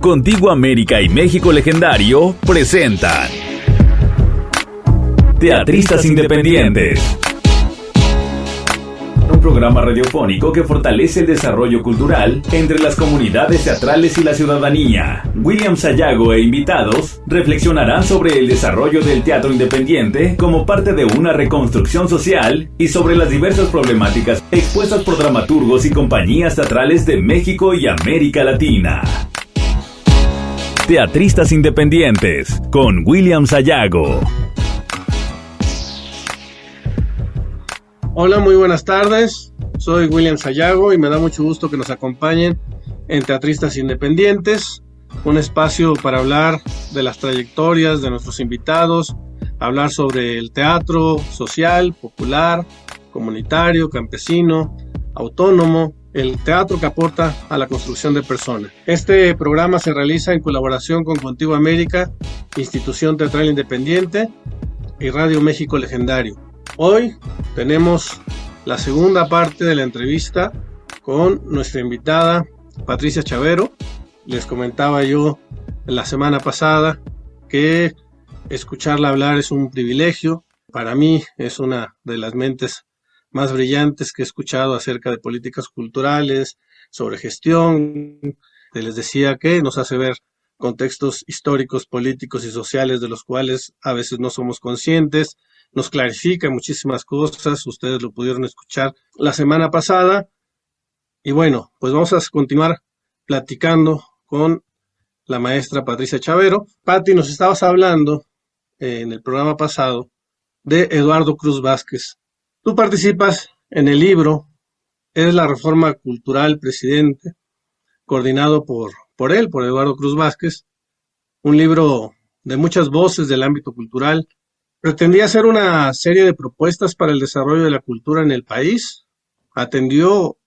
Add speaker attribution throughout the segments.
Speaker 1: Contigo América y México Legendario presentan Teatristas Independientes. Un programa radiofónico que fortalece el desarrollo cultural entre las comunidades teatrales y la ciudadanía. William Sayago e invitados reflexionarán sobre el desarrollo del teatro independiente como parte de una reconstrucción social y sobre las diversas problemáticas expuestas por dramaturgos y compañías teatrales de México y América Latina. Teatristas Independientes con William Sayago.
Speaker 2: Hola, muy buenas tardes. Soy William Sayago y me da mucho gusto que nos acompañen en Teatristas Independientes, un espacio para hablar de las trayectorias de nuestros invitados, hablar sobre el teatro social, popular, comunitario, campesino, autónomo, el teatro que aporta a la construcción de personas. Este programa se realiza en colaboración con Contigo América, Institución Teatral Independiente y Radio México Legendario. Hoy tenemos la segunda parte de la entrevista con nuestra invitada Patricia Chavero. Les comentaba yo la semana pasada que escucharla hablar es un privilegio. Para mí es una de las mentes más brillantes que he escuchado acerca de políticas culturales, sobre gestión. Les decía que nos hace ver contextos históricos, políticos y sociales de los cuales a veces no somos conscientes. Nos clarifica muchísimas cosas, ustedes lo pudieron escuchar la semana pasada. Y bueno, pues vamos a continuar platicando con la maestra Patricia Chavero. Pati, nos estabas hablando en el programa pasado de Eduardo Cruz Vázquez. Tú participas en el libro, es la Reforma Cultural Presidente, coordinado por Eduardo Cruz Vázquez, un libro de muchas voces del ámbito cultural. Pretendía hacer una serie de propuestas para el desarrollo de la cultura en el país. ¿Atendió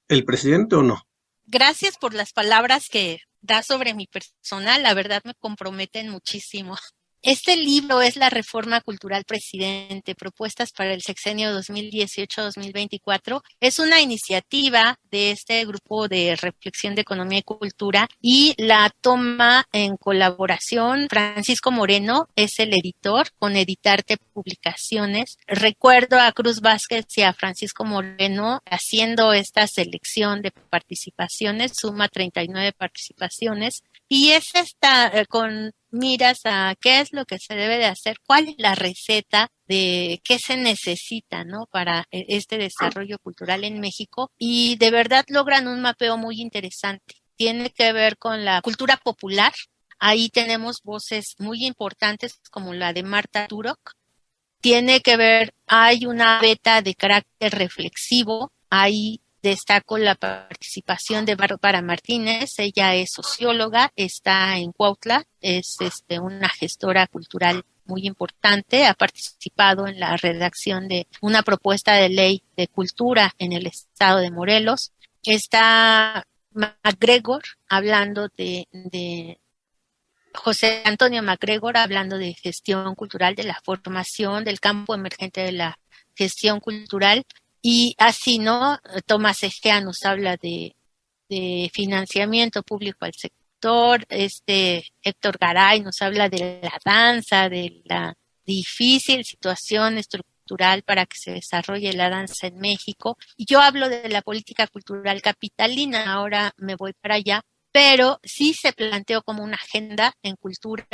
Speaker 2: el presidente o no?
Speaker 3: Gracias por las palabras que da sobre mi persona. La verdad me comprometen muchísimo. Este libro es la Reforma Cultural Presidente, propuestas para el sexenio 2018-2024. Es una iniciativa de este grupo de reflexión de economía y cultura y la toma en colaboración. Francisco Moreno es el editor con Editarte Publicaciones. Recuerdo a Cruz Vázquez y a Francisco Moreno haciendo esta selección de participaciones, suma 39 participaciones. Y es con miras a qué es lo que se debe de hacer, cuál es la receta de qué se necesita, ¿no?, para este desarrollo cultural en México. Y de verdad logran un mapeo muy interesante. Tiene que ver con la cultura popular. Ahí tenemos voces muy importantes como la de Marta Turok. Tiene que ver, hay una beta de carácter reflexivo. Ahí destaco la participación de Bárbara Martínez. Ella es socióloga, está en Cuautla, es una gestora cultural muy importante, ha participado en la redacción de una propuesta de ley de cultura en el estado de Morelos. Está MacGregor hablando de José Antonio MacGregor hablando de gestión cultural, de la formación del campo emergente de la gestión cultural. Y así, ¿no? Tomás Egea nos habla de financiamiento público al sector. Héctor Garay nos habla de la danza, de la difícil situación estructural para que se desarrolle la danza en México. Y yo hablo de la política cultural capitalina, ahora me voy para allá, pero sí se planteó como una agenda en cultura.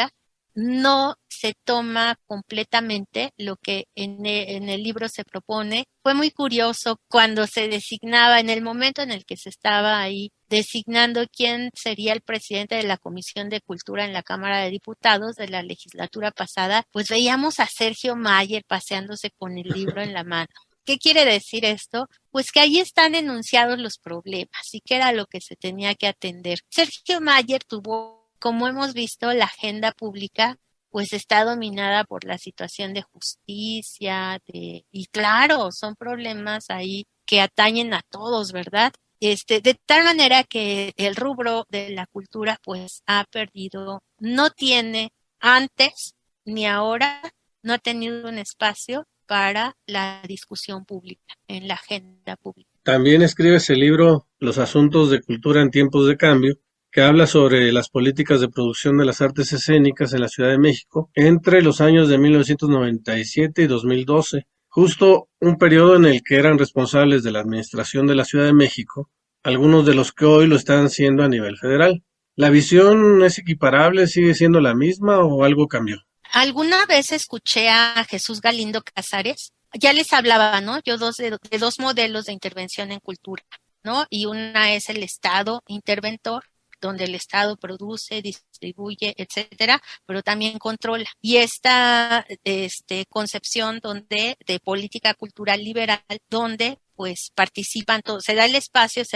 Speaker 3: No se toma completamente lo que en el libro se propone. Fue muy curioso cuando se designaba, en el momento en el que se estaba ahí designando quién sería el presidente de la Comisión de Cultura en la Cámara de Diputados de la legislatura pasada, pues veíamos a Sergio Mayer paseándose con el libro en la mano. ¿Qué quiere decir esto? Pues que ahí están enunciados los problemas y que era lo que se tenía que atender. Sergio Mayer tuvo, como hemos visto, la agenda pública pues está dominada por la situación de justicia, y claro, son problemas ahí que atañen a todos, ¿verdad? De tal manera que el rubro de la cultura pues ha perdido, no tiene antes ni ahora, no ha tenido un espacio para la discusión pública, en la agenda pública.
Speaker 2: También escribes el libro Los asuntos de cultura en tiempos de cambio, que habla sobre las políticas de producción de las artes escénicas en la Ciudad de México entre los años de 1997 y 2012, justo un periodo en el que eran responsables de la administración de la Ciudad de México, algunos de los que hoy lo están siendo a nivel federal. ¿La visión es equiparable, sigue siendo la misma o algo cambió?
Speaker 3: Alguna vez escuché a Jesús Galindo Casares, ya les hablaba, ¿no? Yo de dos modelos de intervención en cultura, ¿no? Y una es el Estado interventor, donde el Estado produce, distribuye, etcétera, pero también controla. Y esta concepción de política cultural liberal, donde pues participan todos, se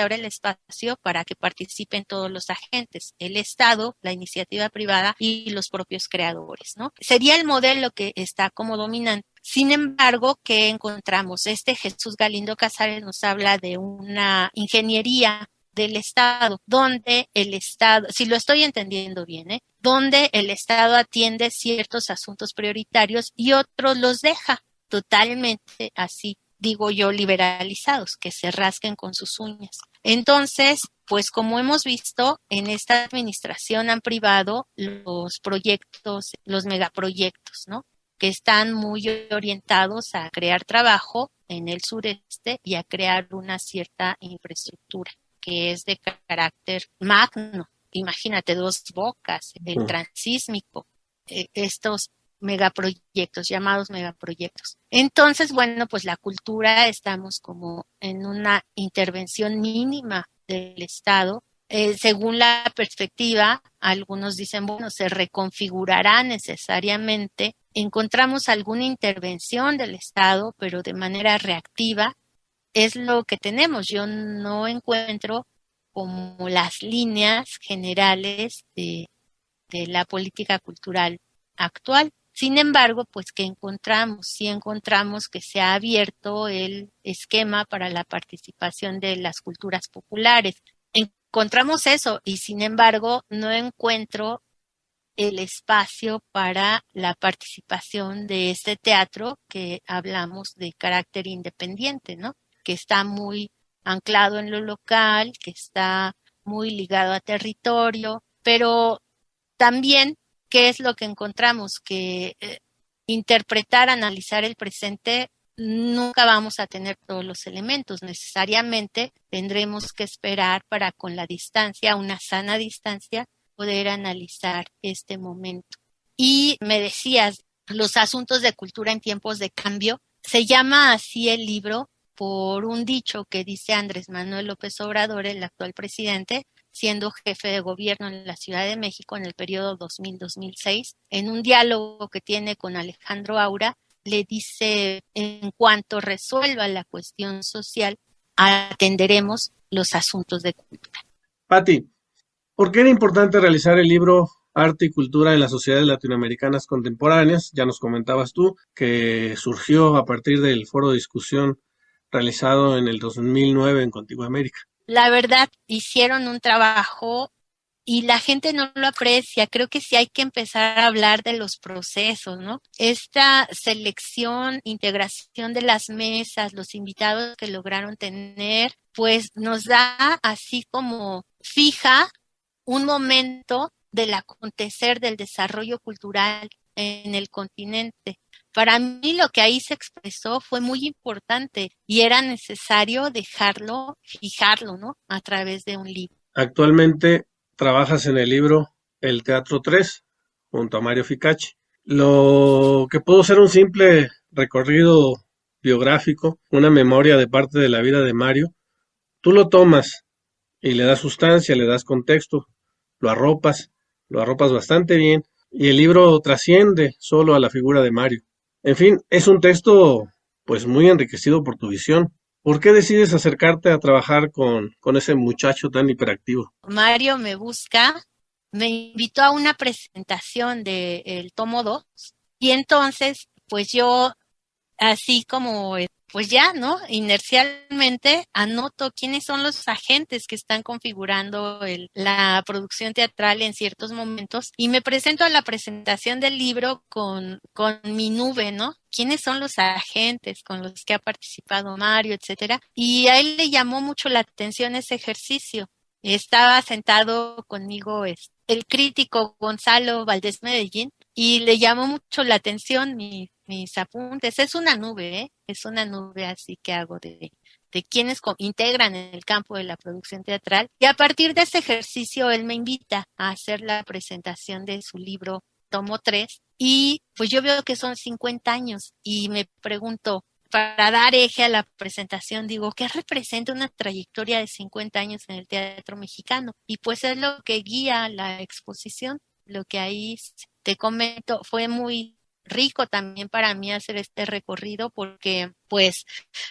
Speaker 3: abre el espacio para que participen todos los agentes, el Estado, la iniciativa privada y los propios creadores, ¿no? Sería el modelo que está como dominante. Sin embargo, ¿qué encontramos? Jesús Galindo Casares nos habla de una ingeniería del Estado, donde el Estado, si lo estoy entendiendo bien, donde el Estado atiende ciertos asuntos prioritarios y otros los deja totalmente así, digo yo, liberalizados, que se rasquen con sus uñas. Entonces, pues como hemos visto, en esta administración han privado los proyectos, los megaproyectos, ¿no? Que están muy orientados a crear trabajo en el sureste y a crear una cierta infraestructura que es de carácter magno. Imagínate, Dos Bocas, el transísmico, estos megaproyectos, llamados megaproyectos. Entonces, bueno, pues la cultura estamos como en una intervención mínima del Estado. Según la perspectiva, algunos dicen, bueno, se reconfigurará necesariamente. Encontramos alguna intervención del Estado, pero de manera reactiva. Es lo que tenemos. Yo no encuentro como las líneas generales de la política cultural actual. Sin embargo, pues que sí encontramos que se ha abierto el esquema para la participación de las culturas populares. Encontramos eso y sin embargo no encuentro el espacio para la participación de este teatro que hablamos de carácter independiente, ¿no? Que está muy anclado en lo local, que está muy ligado a territorio, pero también, ¿qué es lo que encontramos? Que interpretar, analizar el presente, nunca vamos a tener todos los elementos. Necesariamente tendremos que esperar para con la distancia, una sana distancia, poder analizar este momento. Y me decías, los asuntos de cultura en tiempos de cambio, se llama así el libro por un dicho que dice Andrés Manuel López Obrador, el actual presidente, siendo jefe de gobierno en la Ciudad de México en el periodo 2000-2006, en un diálogo que tiene con Alejandro Aura, le dice, en cuanto resuelva la cuestión social, atenderemos los asuntos de cultura.
Speaker 2: Pati, ¿por qué era importante realizar el libro Arte y Cultura en las Sociedades Latinoamericanas Contemporáneas? Ya nos comentabas tú que surgió a partir del foro de discusión realizado en el 2009 en Contigo América.
Speaker 3: La verdad, hicieron un trabajo y la gente no lo aprecia. Creo que sí hay que empezar a hablar de los procesos, ¿no? Esta selección, integración de las mesas, los invitados que lograron tener, pues nos da así como fija un momento del acontecer del desarrollo cultural en el continente. Para mí lo que ahí se expresó fue muy importante y era necesario fijarlo, ¿no? A través de un libro.
Speaker 2: Actualmente trabajas en el libro El Teatro 3 junto a Mario Ficacci. Lo que pudo ser un simple recorrido biográfico, una memoria de parte de la vida de Mario, tú lo tomas y le das sustancia, le das contexto, lo arropas bastante bien y el libro trasciende solo a la figura de Mario. En fin, es un texto pues muy enriquecido por tu visión. ¿Por qué decides acercarte a trabajar con ese muchacho tan hiperactivo?
Speaker 3: Mario me busca, me invitó a una presentación del tomo 2 y entonces pues yo así como pues ya, ¿no? Inercialmente anoto quiénes son los agentes que están configurando la producción teatral en ciertos momentos y me presento a la presentación del libro con mi nube, ¿no? ¿Quiénes son los agentes con los que ha participado Mario, etcétera? Y a él le llamó mucho la atención ese ejercicio. estaba sentado conmigo el crítico Gonzalo Valdés Medellín y le llamó mucho la atención mis apuntes. Es una nube, ¿eh? Es una nube así que hago de quienes integran en el campo de la producción teatral. Y a partir de ese ejercicio, él me invita a hacer la presentación de su libro Tomo 3. Y pues yo veo que son 50 años y me pregunto, para dar eje a la presentación, digo, ¿qué representa una trayectoria de 50 años en el teatro mexicano? Y pues es lo que guía la exposición, lo que ahí te comento. Fue muy rico también para mí hacer este recorrido porque pues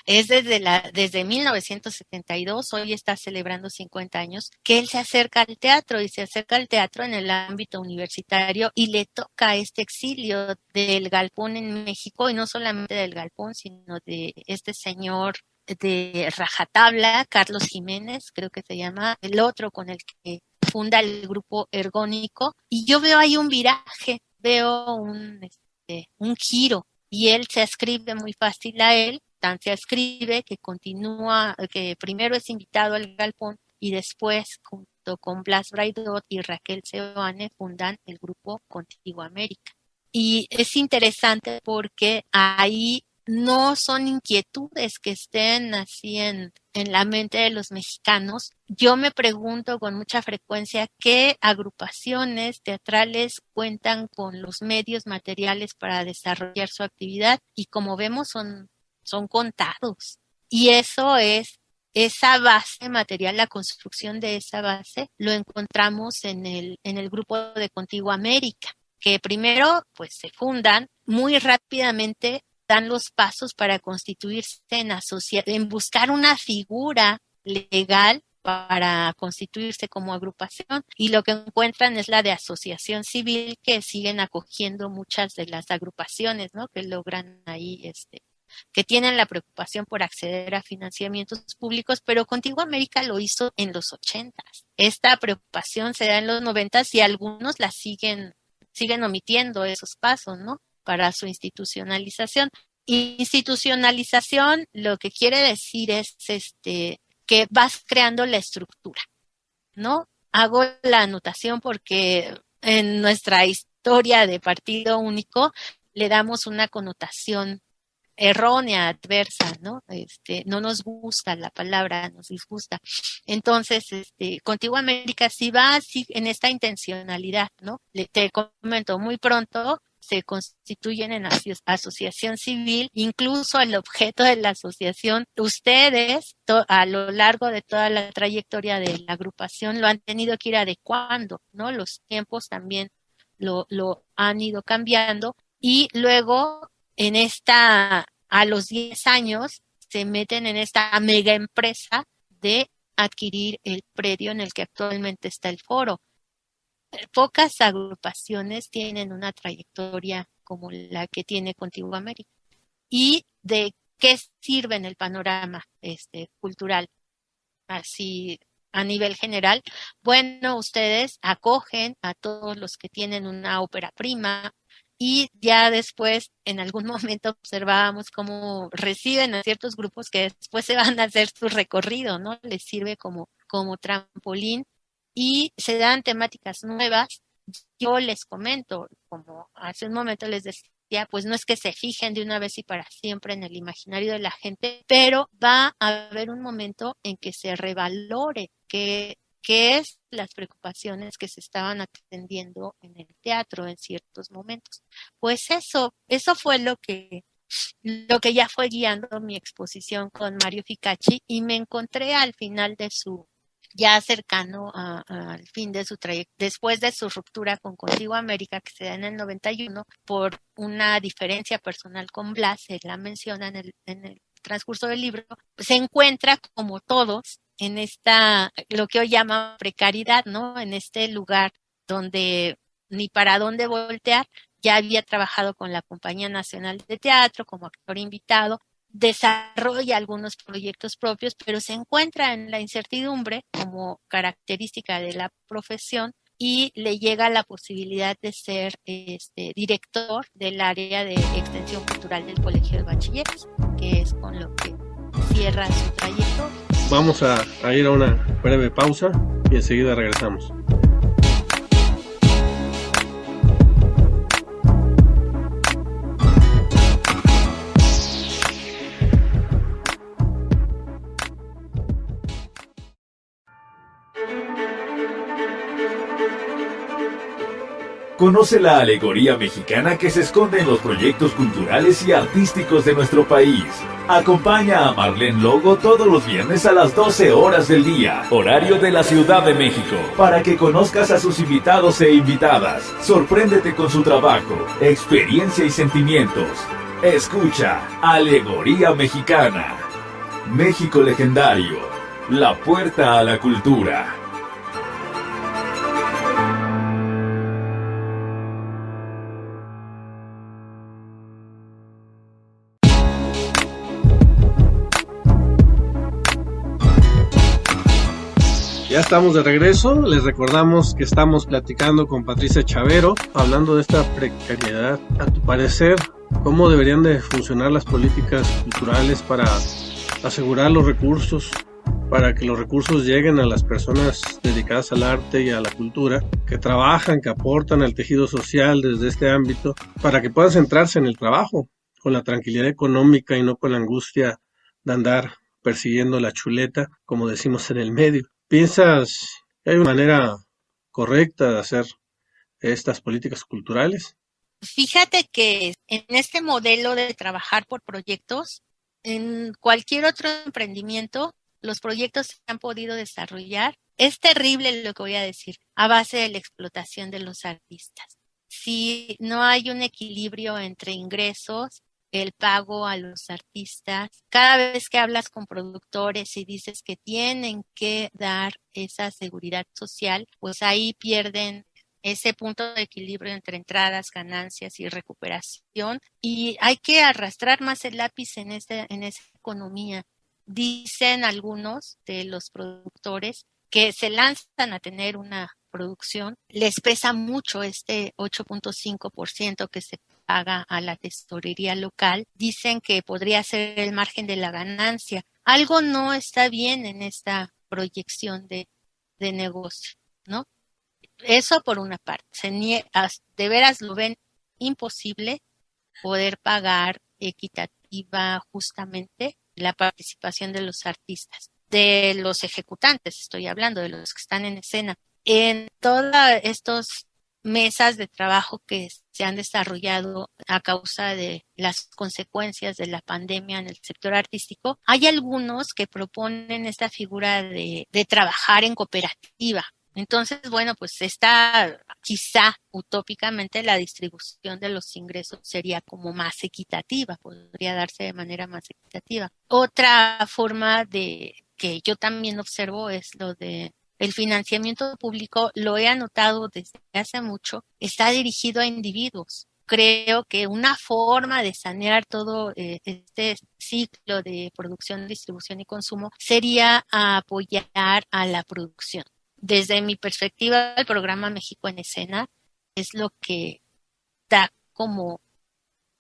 Speaker 3: es desde 1972, hoy está celebrando 50 años, que él se acerca al teatro y se acerca al teatro en el ámbito universitario y le toca este exilio del galpón en México, y no solamente del galpón, sino de este señor de rajatabla, Carlos Jiménez, creo que se llama, el otro con el que funda el grupo Ergónico, y yo veo ahí un viraje, veo un giro, y él se ascribe muy fácil a él, tan se ascribe que continúa, que primero es invitado al galpón y después junto con Blas Braidot y Raquel Seoane fundan el grupo Contigo América. Y es interesante porque ahí no son inquietudes que estén así en la mente de los mexicanos. Yo me pregunto con mucha frecuencia qué agrupaciones teatrales cuentan con los medios materiales para desarrollar su actividad, y como vemos son contados. Y eso es esa base material, la construcción de esa base, lo encontramos en el grupo de Contigo América, que primero pues se fundan muy rápidamente, dan los pasos para constituirse en buscar una figura legal para constituirse como agrupación, y lo que encuentran es la de asociación civil, que siguen acogiendo muchas de las agrupaciones, ¿no? Que logran ahí, que tienen la preocupación por acceder a financiamientos públicos, pero Contigo América lo hizo en los 80s. Esta preocupación se da en los 90s y algunos la siguen omitiendo esos pasos, ¿no? Para su institucionalización. Institucionalización lo que quiere decir es que vas creando la estructura, ¿no? Hago la anotación porque en nuestra historia de partido único le damos una connotación errónea, adversa, ¿no? No nos gusta la palabra, nos disgusta. Entonces, Contigo América sí va así en esta intencionalidad, ¿no? Te comento, muy pronto se constituyen en asociación civil, incluso el objeto de la asociación, ustedes a lo largo de toda la trayectoria de la agrupación lo han tenido que ir adecuando, ¿no? Los tiempos también lo han ido cambiando, y luego a los 10 años se meten en esta mega empresa de adquirir el predio en el que actualmente está el foro. Pocas agrupaciones tienen una trayectoria como la que tiene Contigo América. ¿Y de qué sirve en el panorama cultural? Así a nivel general, bueno, ustedes acogen a todos los que tienen una ópera prima, y ya después en algún momento observábamos cómo reciben a ciertos grupos que después se van a hacer su recorrido, ¿no? Les sirve como trampolín y se dan temáticas nuevas. Yo les comento, como hace un momento les decía, pues no es que se fijen de una vez y para siempre en el imaginario de la gente, pero va a haber un momento en que se revalore qué es las preocupaciones que se estaban atendiendo en el teatro en ciertos momentos. Pues eso fue lo que ya fue guiando mi exposición con Mario Ficacci, y me encontré al final de ya cercano al fin de su trayectoria, después de su ruptura con Contigo América, que se da en el 91, por una diferencia personal con Blas, él la menciona en el transcurso del libro, pues se encuentra como todos en lo que hoy llama precariedad, ¿no? En este lugar donde ni para dónde voltear. Ya había trabajado con la Compañía Nacional de Teatro como actor invitado, desarrolla algunos proyectos propios, pero se encuentra en la incertidumbre como característica de la profesión, y le llega la posibilidad de ser director del área de extensión cultural del Colegio de Bachilleres, que es con lo que cierra su trayectoria.
Speaker 2: Vamos a ir a una breve pausa y enseguida regresamos.
Speaker 1: Conoce la alegoría mexicana que se esconde en los proyectos culturales y artísticos de nuestro país. Acompaña a Marlene Logo todos los viernes a las 12 horas del día, horario de la Ciudad de México, para que conozcas a sus invitados e invitadas. Sorpréndete con su trabajo, experiencia y sentimientos. Escucha Alegoría Mexicana. México legendario, la puerta a la cultura.
Speaker 2: Ya estamos de regreso, les recordamos que estamos platicando con Patricia Chavero, hablando de esta precariedad. A tu parecer, ¿cómo deberían de funcionar las políticas culturales para asegurar los recursos, para que los recursos lleguen a las personas dedicadas al arte y a la cultura, que trabajan, que aportan al tejido social desde este ámbito, para que puedan centrarse en el trabajo, con la tranquilidad económica y no con la angustia de andar persiguiendo la chuleta, como decimos en el medio? ¿Piensas que hay una manera correcta de hacer estas políticas culturales?
Speaker 3: Fíjate que en este modelo de trabajar por proyectos, en cualquier otro emprendimiento, los proyectos se han podido desarrollar. Es terrible lo que voy a decir, a base de la explotación de los artistas. Si no hay un equilibrio entre ingresos, el pago a los artistas, cada vez que hablas con productores y dices que tienen que dar esa seguridad social, pues ahí pierden ese punto de equilibrio entre entradas, ganancias y recuperación, y hay que arrastrar más el lápiz en esa economía. Dicen algunos de los productores que se lanzan a tener una producción, les pesa mucho este 8.5% que se paga a la tesorería local. Dicen que podría ser el margen de la ganancia. Algo no está bien en esta proyección de negocio, ¿no? Eso por una parte. De veras lo ven imposible poder pagar equitativa justamente la participación de los artistas, de los ejecutantes, estoy hablando de los que están en escena. En todas estas mesas de trabajo que se han desarrollado a causa de las consecuencias de la pandemia en el sector artístico, hay algunos que proponen esta figura de trabajar en cooperativa. Entonces, bueno, pues está quizá utópicamente la distribución de los ingresos sería como más equitativa, podría darse de manera más equitativa. Otra forma de que yo también observo es lo de el financiamiento público, lo he anotado desde hace mucho, está dirigido a individuos. Creo que una forma de sanear todo este ciclo de producción, distribución y consumo sería apoyar a la producción. Desde mi perspectiva, el programa México en Escena es lo que da como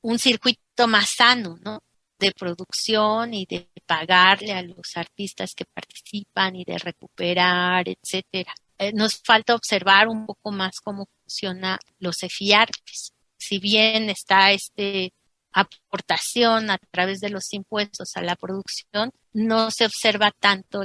Speaker 3: un circuito más sano, ¿no? De producción y de pagarle a los artistas que participan y de recuperar, etcétera. Nos falta observar un poco más cómo funcionan los EFIARPES. Si bien está aportación a través de los impuestos a la producción, no se observa tanto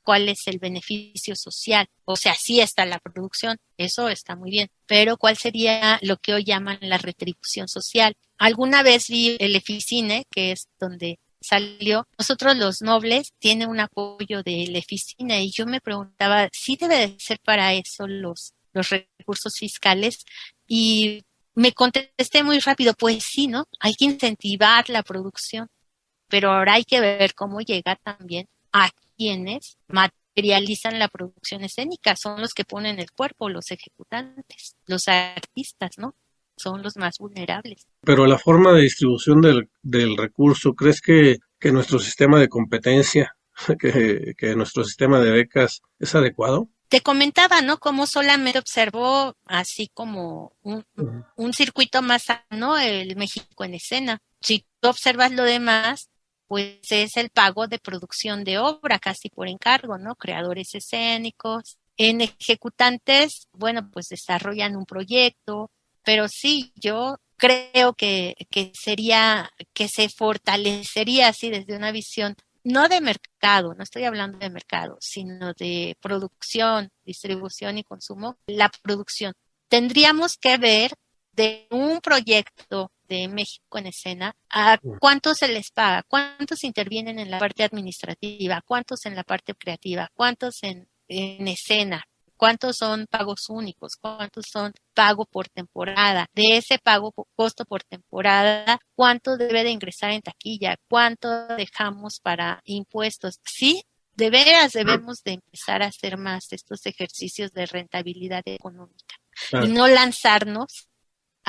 Speaker 3: cuál es el beneficio social. O sea, sí está la producción, eso está muy bien, pero ¿cuál sería lo que hoy llaman la retribución social? Alguna vez vi el Eficine, que es donde salió. Nosotros los nobles tienen un apoyo del Eficine y yo me preguntaba, ¿sí debe de ser para eso los recursos fiscales? Y me contesté muy rápido, pues sí, ¿no? Hay que incentivar la producción, pero ahora hay que ver cómo llega también a quienes materializan la producción escénica, son los que ponen el cuerpo, los ejecutantes, los artistas, ¿no? Son los más vulnerables.
Speaker 2: Pero la forma de distribución del recurso, ¿crees que nuestro sistema de competencia, que nuestro sistema de becas es adecuado?
Speaker 3: Te comentaba, ¿no? Cómo solamente observó así como un circuito más sano el México en Escena. Si tú observas lo demás, pues es el pago de producción de obra casi por encargo, ¿no? Creadores escénicos, En ejecutantes, bueno, pues desarrollan un proyecto, pero sí, yo creo que se fortalecería así desde una visión, no de mercado, no estoy hablando de mercado, sino de producción, distribución y consumo, la producción. Tendríamos que ver de un proyecto de México en Escena, a cuántos se les paga, cuántos intervienen en la parte administrativa, cuántos en la parte creativa, cuántos en escena, cuántos son pagos únicos, cuántos son pago por temporada, de ese pago costo por temporada, cuánto debe de ingresar en taquilla, cuánto dejamos para impuestos. Sí, de veras debemos de empezar a hacer más estos ejercicios de rentabilidad económica y no lanzarnos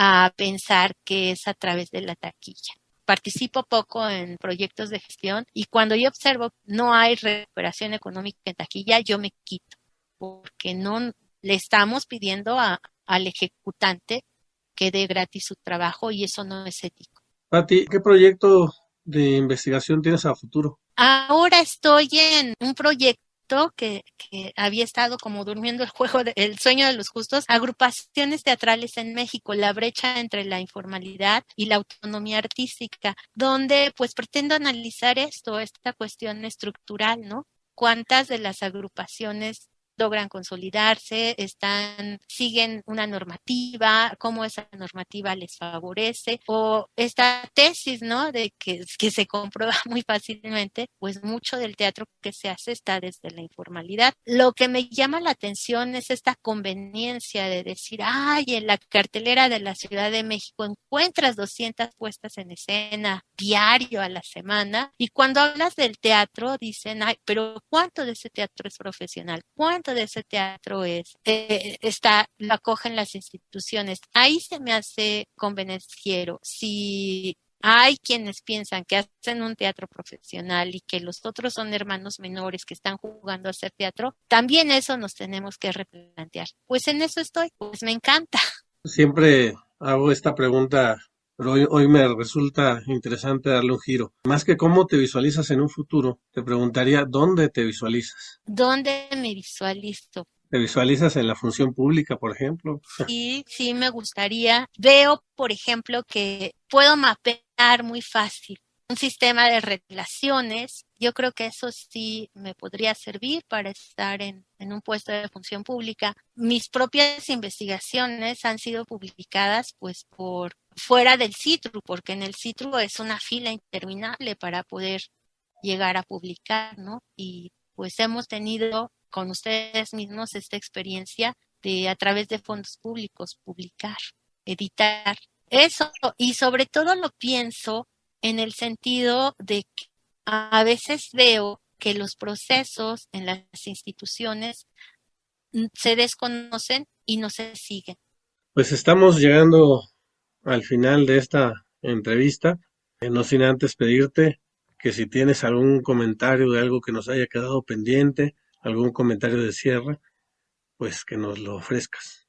Speaker 3: a pensar que es a través de la taquilla. Participo poco en proyectos de gestión y cuando yo observo no hay recuperación económica en taquilla, yo me quito, porque no le estamos pidiendo al ejecutante que dé gratis su trabajo y eso no es ético.
Speaker 2: Pati, ¿qué proyecto de investigación tienes a futuro?
Speaker 3: Ahora estoy en un proyecto que había estado como durmiendo el sueño de los justos, agrupaciones teatrales en México, la brecha entre la informalidad y la autonomía artística, donde pues pretendo analizar esta cuestión estructural, ¿no? ¿Cuántas de las agrupaciones logran consolidarse, siguen una normativa, cómo esa normativa les favorece, o esta tesis, ¿no?, de que se comprueba muy fácilmente, pues mucho del teatro que se hace está desde la informalidad. Lo que me llama la atención es esta conveniencia de decir, en la cartelera de la Ciudad de México encuentras 200 puestas en escena diario a la semana, y cuando hablas del teatro dicen, pero ¿cuánto de ese teatro es profesional? ¿Cuánto de ese teatro lo acogen las instituciones? Ahí se me hace convenenciero. Si hay quienes piensan que hacen un teatro profesional y que los otros son hermanos menores que están jugando a hacer teatro, también eso nos tenemos que replantear. Pues en eso estoy, pues me encanta.
Speaker 2: Siempre hago esta pregunta, pero hoy me resulta interesante darle un giro. Más que cómo te visualizas en un futuro, te preguntaría dónde te visualizas.
Speaker 3: ¿Dónde me visualizo?
Speaker 2: ¿Te visualizas en la función pública, por ejemplo?
Speaker 3: Sí, me gustaría. Veo, por ejemplo, que puedo mapear muy fácil un sistema de relaciones. Yo creo que eso sí me podría servir para estar en un puesto de función pública. Mis propias investigaciones han sido publicadas pues por fuera del CITRU, porque en el CITRU es una fila interminable para poder llegar a publicar, ¿no? Y pues hemos tenido con ustedes mismos esta experiencia de a través de fondos públicos publicar, editar. Eso, y sobre todo lo pienso en el sentido de que a veces veo que los procesos en las instituciones se desconocen y no se siguen.
Speaker 2: Pues estamos llegando al final de esta entrevista, no sin antes pedirte que si tienes algún comentario de algo que nos haya quedado pendiente, algún comentario de cierre, pues que nos lo ofrezcas.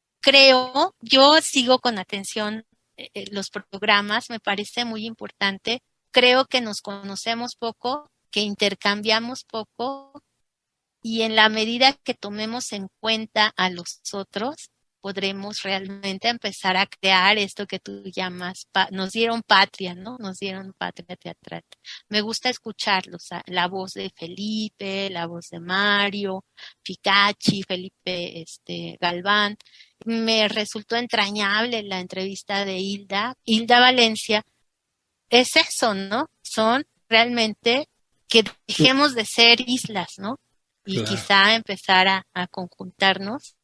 Speaker 3: Yo sigo con atención los programas, me parece muy importante. Creo que nos conocemos poco, que intercambiamos poco, y en la medida que tomemos en cuenta a los otros, podremos realmente empezar a crear esto que tú llamas, nos dieron patria, ¿no? Nos dieron patria teatral. Me gusta escucharlos, la voz de Felipe, la voz de Mario, Picachi, Felipe Galván. Me resultó entrañable la entrevista de Hilda Valencia. Es eso, ¿no? Son realmente que dejemos de ser islas, ¿no? Y claro, quizá empezar a conjuntarnos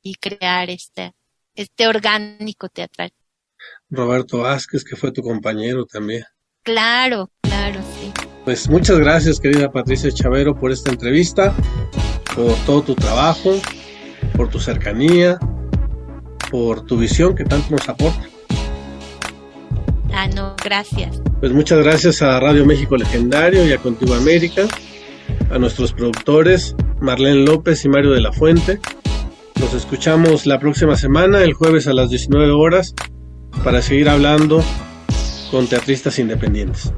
Speaker 3: y crear este orgánico teatral.
Speaker 2: Roberto Vázquez, que fue tu compañero también.
Speaker 3: Claro, sí.
Speaker 2: Pues muchas gracias, querida Patricia Chavero, por esta entrevista, por todo tu trabajo, por tu cercanía, por tu visión que tanto nos aporta.
Speaker 3: No, gracias.
Speaker 2: Pues muchas gracias a Radio México Legendario y a Contigo América, a nuestros productores Marlene López y Mario de la Fuente. Nos escuchamos la próxima semana, el jueves a las 19 horas, para seguir hablando con teatristas independientes.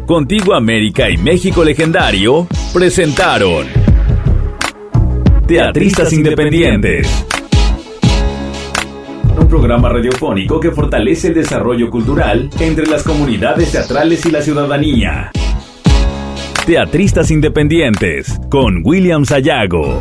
Speaker 1: Contigo América y México Legendario presentaron Teatristas Independientes, un programa radiofónico que fortalece el desarrollo cultural entre las comunidades teatrales y la ciudadanía. Teatristas Independientes con William Sayago.